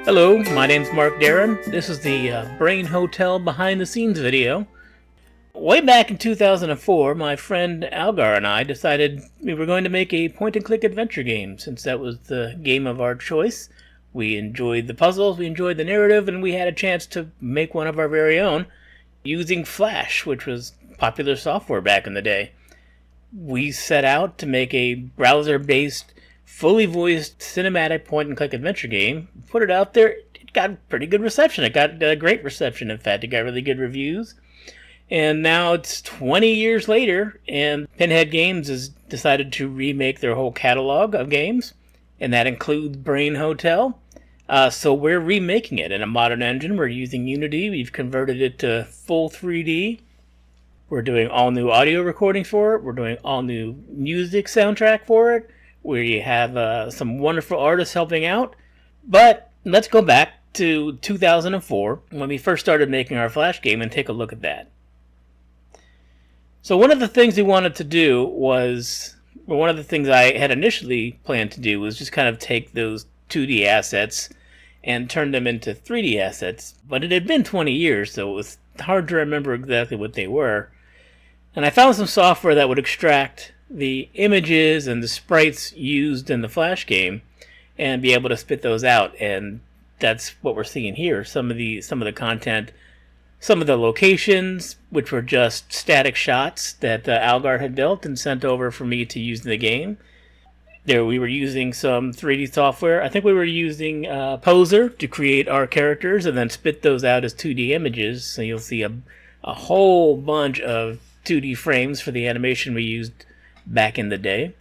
Hello, my name's Mark Darren. This is the Brain Hotel behind the scenes video. Way back in 2004, my friend Algar and I decided we were going to make a point and click adventure game since that was the game of our choice. We enjoyed the puzzles, we enjoyed the narrative, and we had a chance to make one of our very own using Flash, which was popular software back in the day. We set out to make a browser-based, fully voiced cinematic point-and-click adventure game. Put it out there. It got pretty good reception. It got a great reception, in fact. It got really good reviews. And now it's 20 years later, and Pinhead Games has decided to remake their whole catalog of games, and that includes Brain Hotel. So we're remaking it in a modern engine. We're using Unity. We've converted it to full 3D. We're doing all new audio recordings for it. We're doing all new music soundtrack for it. We have some wonderful artists helping out. But let's go back to 2004 when we first started making our Flash game and take a look at that. So one of the things we wanted to do was, or one of the things I had initially planned to do was just kind of take those 2D assets and turn them into 3D assets. But it had been 20 years, so it was hard to remember exactly what they were. And I found some software that would extract the images and the sprites used in the Flash game and be able to spit those out. And that's what we're seeing here. Some of the content, some of the locations, which were just static shots that Algar had built and sent over for me to use in the game. There we were using some 3D software. I think we were using Poser to create our characters and then spit those out as 2D images. So you'll see a whole bunch of 2D frames for the animation we used back in the day.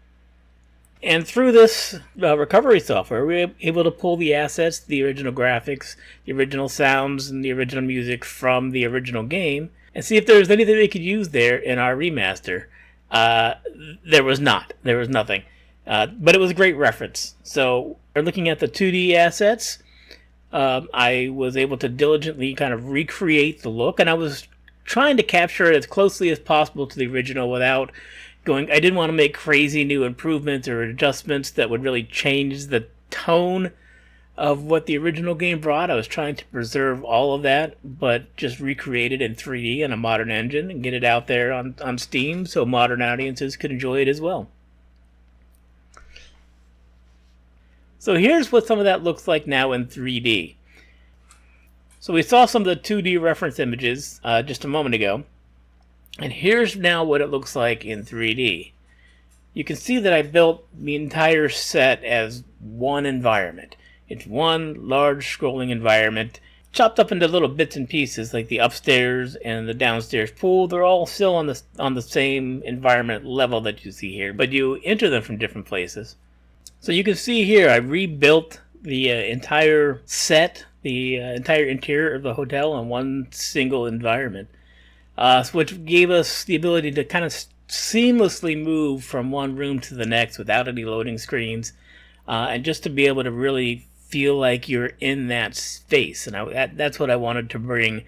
And through this recovery software, we were able to pull the assets, the original graphics, the original sounds, and the original music from the original game, and see if there was anything we could use there in our remaster. There was not. There was nothing. But it was a great reference. So we're looking at the 2D assets. I was able to diligently kind of recreate the look, and I was trying to capture it as closely as possible to the original without going. I didn't want to make crazy new improvements or adjustments that would really change the tone of what the original game brought. I was trying to preserve all of that, but just recreate it in 3D on a modern engine and get it out there on Steam so modern audiences could enjoy it as well. So here's what some of that looks like now in 3D. So we saw some of the 2D reference images just a moment ago. And here's now what it looks like in 3D. You can see that I built the entire set as one environment. It's one large scrolling environment, chopped up into little bits and pieces like the upstairs and the downstairs pool. They're all still on the same environment level that you see here, but you enter them from different places. So you can see here I rebuilt the entire set, the entire interior of the hotel in one single environment, which gave us the ability to kind of seamlessly move from one room to the next without any loading screens, and just to be able to really feel like you're in that space. And that's what I wanted to bring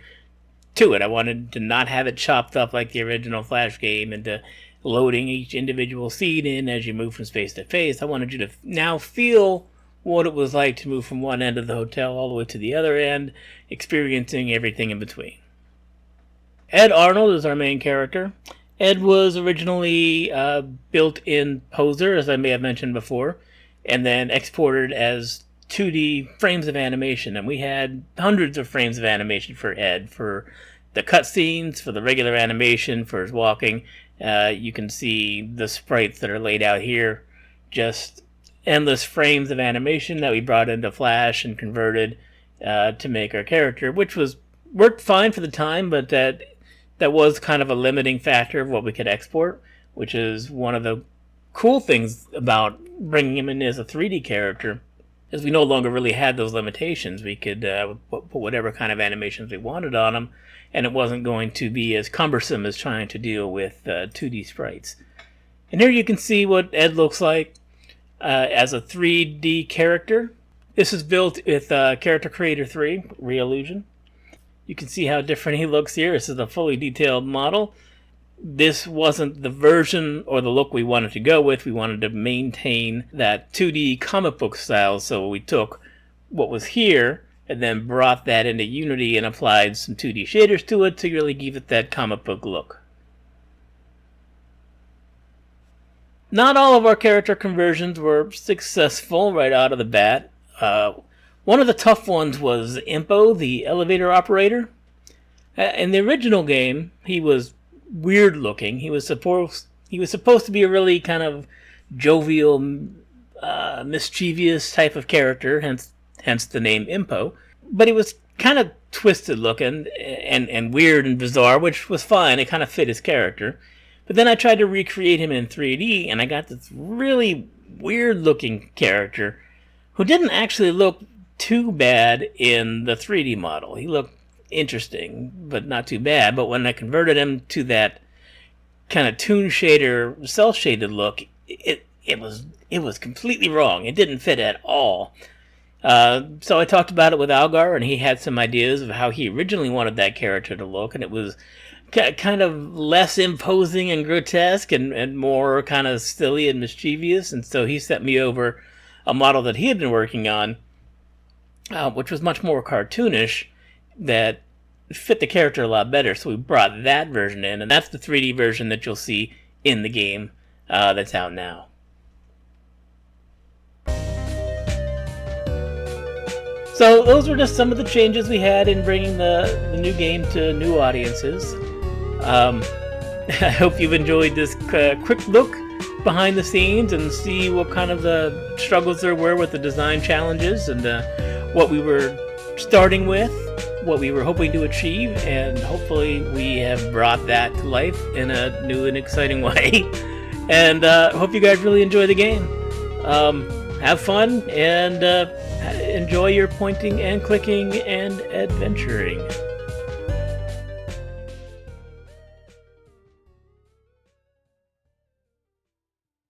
to it. I wanted to not have it chopped up like the original Flash game and to loading each individual scene in as you move from space to space. I wanted you to now feel what it was like to move from one end of the hotel all the way to the other end, experiencing everything in between. Ed Arnold is our main character. Ed was originally built in Poser, as I may have mentioned before, and then exported as 2D frames of animation. And we had hundreds of frames of animation for Ed, for the cutscenes, for the regular animation, for his walking. You can see the sprites that are laid out here, just endless frames of animation that we brought into Flash and converted to make our character, which worked fine for the time, but that was kind of a limiting factor of what we could export, which is one of the cool things about bringing him in as a 3D character, is we no longer really had those limitations. We could put whatever kind of animations we wanted on him, and it wasn't going to be as cumbersome as trying to deal with 2D sprites. And here you can see what Ed looks like as a 3D character. This is built with Character Creator 3, Reillusion. You can see how different he looks here. This is a fully detailed model. This wasn't the version or the look we wanted to go with. We wanted to maintain that 2D comic book style, so we took what was here and then brought that into Unity and applied some 2D shaders to it to really give it that comic book look. Not all of our character conversions were successful right out of the bat. One of the tough ones was Impo, the elevator operator. In the original game, he was weird looking. He was supposed to be a really kind of jovial, mischievous type of character, hence the name Impo. But he was kind of twisted looking and weird and bizarre, which was fine. It kind of fit his character. But then I tried to recreate him in 3D, and I got this really weird-looking character who didn't actually look too bad in the 3D model. He looked interesting, but not too bad. But when I converted him to that kind of toon shader, cel-shaded look, it was completely wrong. It didn't fit at all. So I talked about it with Algar, and he had some ideas of how he originally wanted that character to look, and it was kind of less imposing and grotesque and more kind of silly and mischievous. And so he sent me over a model that he had been working on, which was much more cartoonish, that fit the character a lot better. So we brought that version in, and that's the 3D version that you'll see in the game that's out now. So those were just some of the changes we had in bringing the new game to new audiences. I hope you've enjoyed this quick look behind the scenes and see what kind of the struggles there were with the design challenges and what we were starting with, what we were hoping to achieve, and hopefully we have brought that to life in a new and exciting way. And hope you guys really enjoy the game. Have fun and enjoy your pointing and clicking and adventuring.